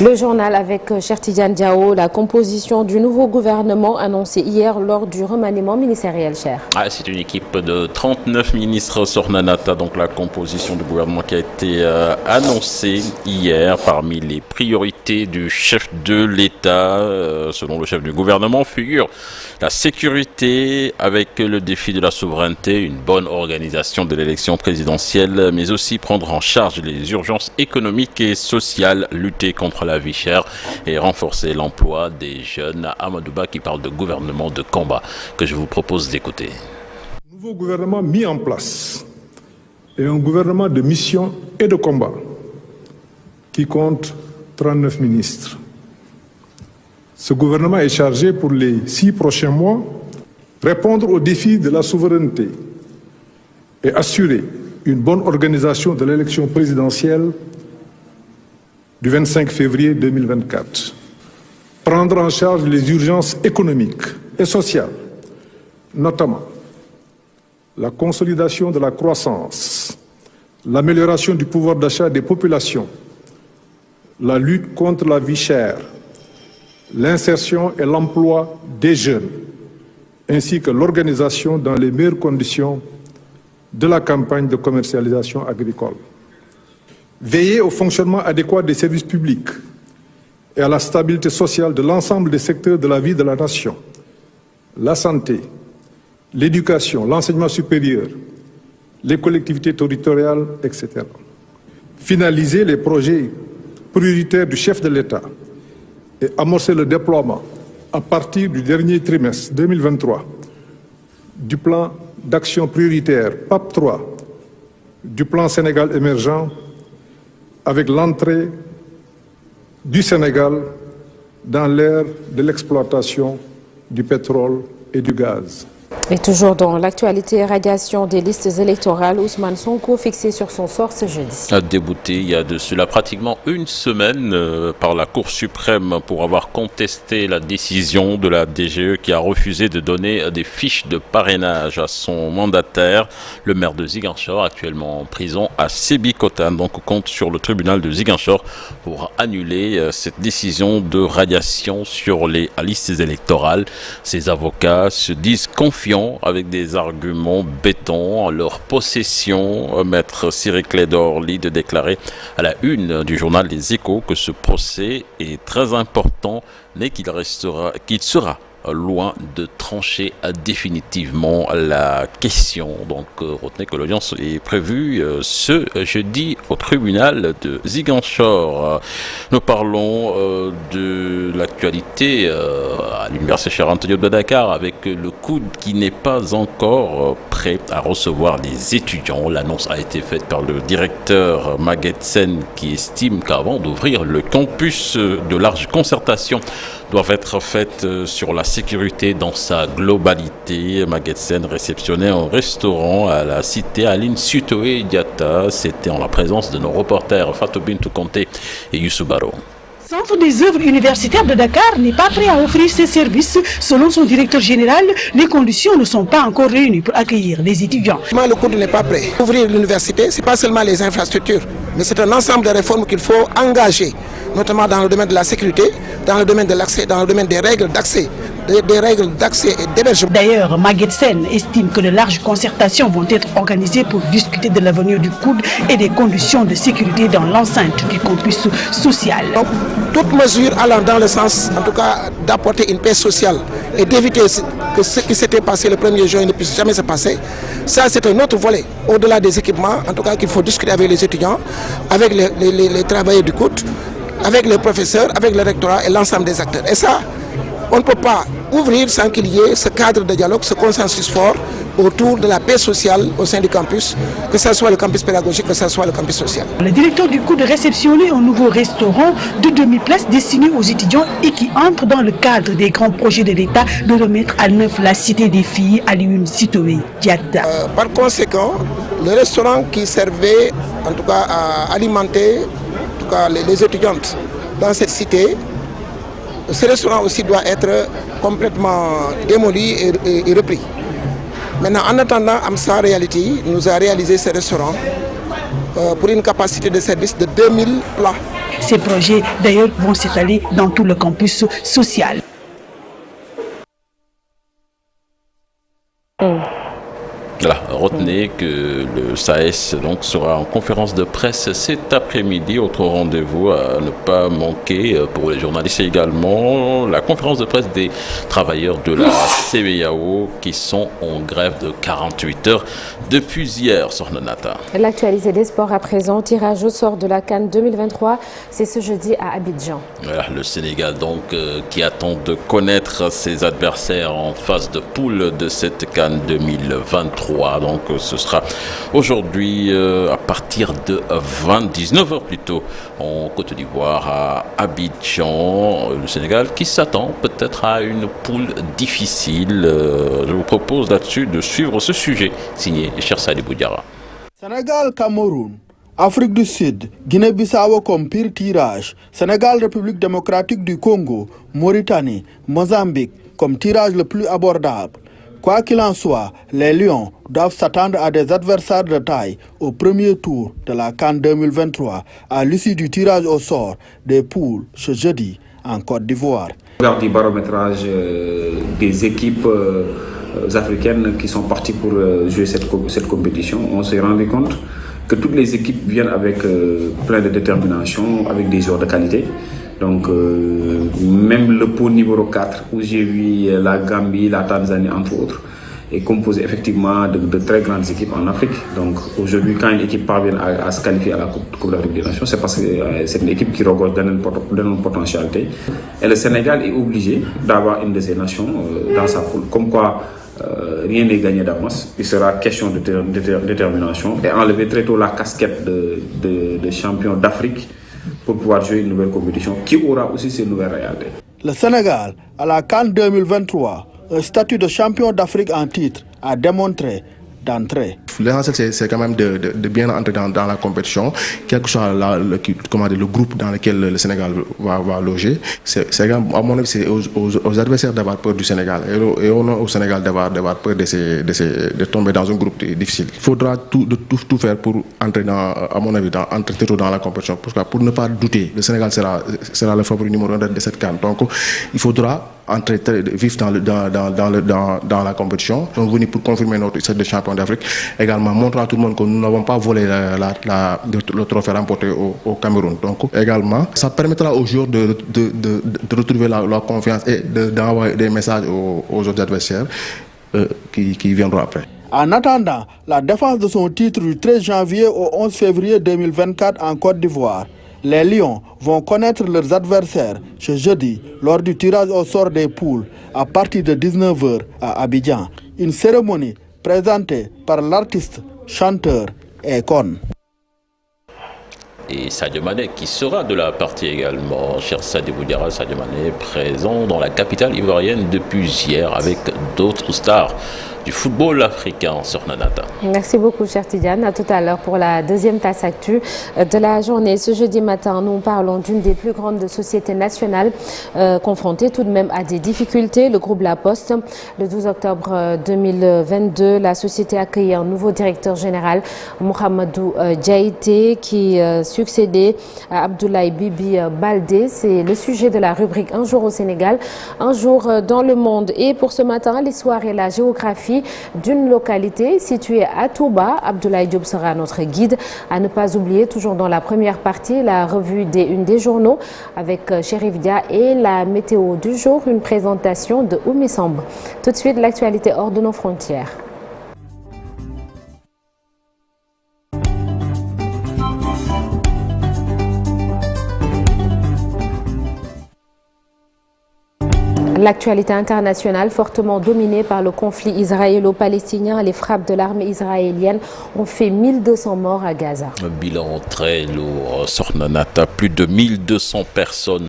Le journal avec Cheikh Tidiane Diao, la composition du nouveau gouvernement annoncée hier lors du remaniement ministériel, Cheikh. C'est une équipe de 39 ministres Sornanata, donc la composition du gouvernement qui a été annoncée hier. Parmi les priorités du chef de l'État, selon le chef du gouvernement, figure la sécurité avec le défi de la souveraineté, une bonne organisation de l'élection présidentielle, mais aussi prendre en charge les urgences économiques et sociales, lutter contre la vie chère et renforcer l'emploi des jeunes. Amadouba qui parle de gouvernement de combat que je vous propose d'écouter. Nouveau gouvernement mis en place et un gouvernement de mission et de combat qui compte 39 ministres. Ce gouvernement est chargé pour les 6 prochains mois répondre aux défis de la souveraineté et assurer une bonne organisation de l'élection présidentielle du 25 février 2024. Prendre en charge les urgences économiques et sociales, notamment la consolidation de la croissance, l'amélioration du pouvoir d'achat des populations, la lutte contre la vie chère, l'insertion et l'emploi des jeunes, ainsi que l'organisation dans les meilleures conditions de la campagne de commercialisation agricole. Veiller au fonctionnement adéquat des services publics et à la stabilité sociale de l'ensemble des secteurs de la vie de la nation, la santé, l'éducation, l'enseignement supérieur, les collectivités territoriales, etc. Finaliser les projets prioritaires du chef de l'État et amorcer le déploiement à partir du dernier trimestre 2023 du plan d'action prioritaire PAP 3, du plan Sénégal émergent, avec l'entrée du Sénégal dans l'ère de l'exploitation du pétrole et du gaz. Et toujours dans l'actualité, radiation des listes électorales, Ousmane Sonko fixé sur son sort ce jeudi. Débouté il y a de cela pratiquement une semaine par la Cour suprême pour avoir contesté la décision de la DGE qui a refusé de donner des fiches de parrainage à son mandataire. Le maire de Ziguinchor, actuellement en prison à Sébikotane, donc compte sur le tribunal de Ziguinchor pour annuler cette décision de radiation sur les listes électorales. Ses avocats se disent confiants avec des arguments béton en leur possession. Maître Cyril Clédor-Ly de déclarer à la une du journal Les Échos que ce procès est très important, mais qu'il sera loin de trancher définitivement la question. Donc retenez que l'audience est prévue ce jeudi au tribunal de Ziguinchor. Nous parlons de l'actualité à l'université Cheikh Anta Diop de Dakar avec le COUD qui n'est pas encore prêt à recevoir les étudiants. L'annonce a été faite par le directeur Maguette Sen qui estime qu'avant d'ouvrir le campus, de larges concertations doivent être faites sur la sécurité dans sa globalité. Maguette Sen réceptionnait un restaurant à la cité Aline Sutoé Diata. C'était en la présence de nos reporters Fatou Bintou Conté et Youssou Baro. Le Centre des œuvres universitaires de Dakar n'est pas prêt à offrir ses services. Selon son directeur général, les conditions ne sont pas encore réunies pour accueillir les étudiants. Le COUD n'est pas prêt. Ouvrir l'université, ce n'est pas seulement les infrastructures, mais c'est un ensemble de réformes qu'il faut engager, notamment dans le domaine de la sécurité, dans le domaine de l'accès, dans le domaine des règles d'accès et d'hébergement. D'ailleurs, Maguette Sen estime que de larges concertations vont être organisées pour discuter de l'avenir du COUD et des conditions de sécurité dans l'enceinte du campus social. Donc, toute mesure allant dans le sens, en tout cas, d'apporter une paix sociale et d'éviter que ce qui s'était passé le 1er juin ne puisse jamais se passer, ça c'est un autre volet. Au-delà des équipements, en tout cas, qu'il faut discuter avec les étudiants, avec les travailleurs du COUD, avec les professeurs, avec le rectorat et l'ensemble des acteurs. Et ça, on ne peut pas ouvrir sans qu'il y ait ce cadre de dialogue, ce consensus fort autour de la paix sociale au sein du campus, que ce soit le campus pédagogique, que ce soit le campus social. Le directeur du COUD a réceptionné un nouveau restaurant de 2000 places destiné aux étudiants et qui entre dans le cadre des grands projets de l'État de remettre à neuf la cité des filles à Aline Sutoé Diata. Par conséquent, le restaurant qui servait en tout cas à alimenter en tout cas, les étudiantes dans cette cité, ce restaurant aussi doit être complètement démoli et repris. Maintenant, en attendant, AMSA Reality nous a réalisé ce restaurant pour une capacité de service de 2000 plats. Ces projets, d'ailleurs, vont s'étaler dans tout le campus social. Voilà, retenez que le SAES donc sera en conférence de presse cet après-midi. Autre rendez-vous à ne pas manquer pour les journalistes également, la conférence de presse des travailleurs de la CBAO qui sont en grève de 48 heures depuis hier, Sornanata. L'actualité des sports à présent, tirage au sort de la CAN 2023, c'est ce jeudi à Abidjan. Voilà, le Sénégal donc qui attend de connaître ses adversaires en phase de poule de cette CAN 2023. Donc ce sera aujourd'hui à partir de 19h plutôt en Côte d'Ivoire à Abidjan. Le Sénégal qui s'attend peut-être à une poule difficile. Je vous propose là-dessus de suivre ce sujet signé Cheikh Sadibou Diarra. Sénégal, Cameroun, Afrique du Sud, Guinée-Bissau comme pire tirage, Sénégal, République démocratique du Congo, Mauritanie, Mozambique comme tirage le plus abordable. Quoi qu'il en soit, les Lions doivent s'attendre à des adversaires de taille au premier tour de la CAN 2023 à l'issue du tirage au sort des poules ce jeudi en Côte d'Ivoire. Regarde du barométrage des équipes africaines qui sont parties pour jouer cette compétition, on s'est rendu compte que toutes les équipes viennent avec plein de détermination, avec des joueurs de qualité. Donc même le pot numéro 4 où j'ai vu la Gambie, la Tanzanie entre autres est composé effectivement de très grandes équipes en Afrique. Donc aujourd'hui quand une équipe parvient à se qualifier à la Coupe d'Afrique des Nations, c'est parce que c'est une équipe qui regorge d'une potentialité. Et le Sénégal est obligé d'avoir une de ces nations dans sa poule. Comme quoi rien n'est gagné d'avance. Il sera question de détermination et enlever très tôt la casquette de champion d'Afrique pour pouvoir jouer une nouvelle compétition qui aura aussi ses nouvelles réalités. Le Sénégal, à la CAN 2023, un statut de champion d'Afrique en titre, a démontré d'entrée. L'essentiel, c'est quand même de bien entrer dans la compétition, quel que soit le groupe dans lequel le Sénégal va loger. À mon avis, c'est aux adversaires d'avoir peur du Sénégal et au Sénégal d'avoir peur de tomber dans un groupe difficile. Il faudra tout faire pour entrer, à mon avis, entrer très tôt dans la compétition. Pour ne pas douter, le Sénégal sera le favori numéro 1 de cette CAN. Donc, il faudra entrer vif dans la compétition. Nous sommes venus pour confirmer notre titre de champion d'Afrique. Également, montrer à tout le monde que nous n'avons pas volé le trophée remporté au Cameroun. Donc, également, ça permettra aux joueurs de retrouver la confiance et d'envoyer des messages aux autres adversaires qui viendront après. En attendant la défense de son titre du 13 janvier au 11 février 2024 en Côte d'Ivoire, les Lions vont connaître leurs adversaires ce jeudi lors du tirage au sort des poules à partir de 19h à Abidjan. Une cérémonie présentée par l'artiste, chanteur Ekon. Et Sadio Mané qui sera de la partie également. Cher Sadibou Diarra, Sadio Mané présent dans la capitale ivoirienne depuis hier avec d'autres stars du football africain sur Nanata. Merci beaucoup, cher Tidiane. À tout à l'heure pour la deuxième tasse actu de la journée. Ce jeudi matin, nous parlons d'une des plus grandes sociétés nationales confrontées tout de même à des difficultés. Le groupe La Poste, le 12 octobre 2022, la société a accueilli un nouveau directeur général, Mohamedou Diaité, qui succédait à Abdoulaye Bibi Baldé. C'est le sujet de la rubrique Un jour au Sénégal, un jour dans le monde. Et pour ce matin, l'histoire et la géographie d'une localité située à Touba. Abdoulaye Diop sera notre guide. À ne pas oublier, toujours dans la première partie, la revue des unes des journaux avec Chérif Dia et la météo du jour, une présentation de Oumi Samb. Tout de suite, l'actualité hors de nos frontières. L'actualité internationale fortement dominée par le conflit israélo-palestinien. Les frappes de l'armée israélienne ont fait 1200 morts à Gaza. Un bilan très lourd. Sornanata, plus de 1200 personnes